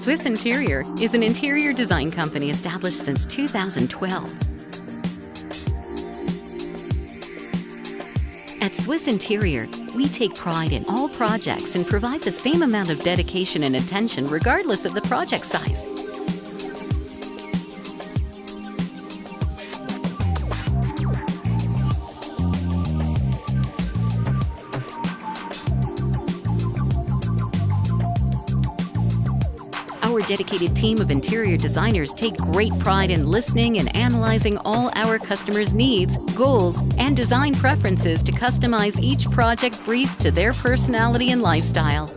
Swiss Interior is an interior design company established since 2012. At Swiss Interior, we take pride in all projects and provide the same amount of dedication and attention regardless of the project size. Our dedicated team of interior designers take great pride in listening and analyzing all our customers' needs, goals, and design preferences to customize each project brief to their personality and lifestyle.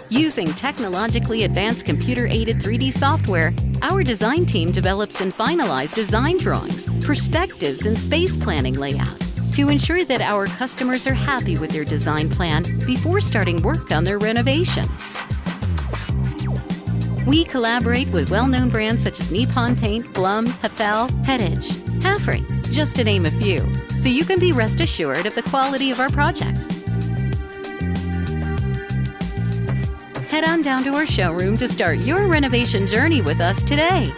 Using technologically advanced computer-aided 3D software, our design team develops and finalize design drawings, perspectives, and space planning layout to ensure that our customers are happy with their design plan before starting work on their renovation. We collaborate with well-known brands such as Nippon Paint, Blum, Hefel, Hettich, Hafre, just to name a few, so you can be rest assured of the quality of our projects. Head on down to our showroom to start your renovation journey with us today.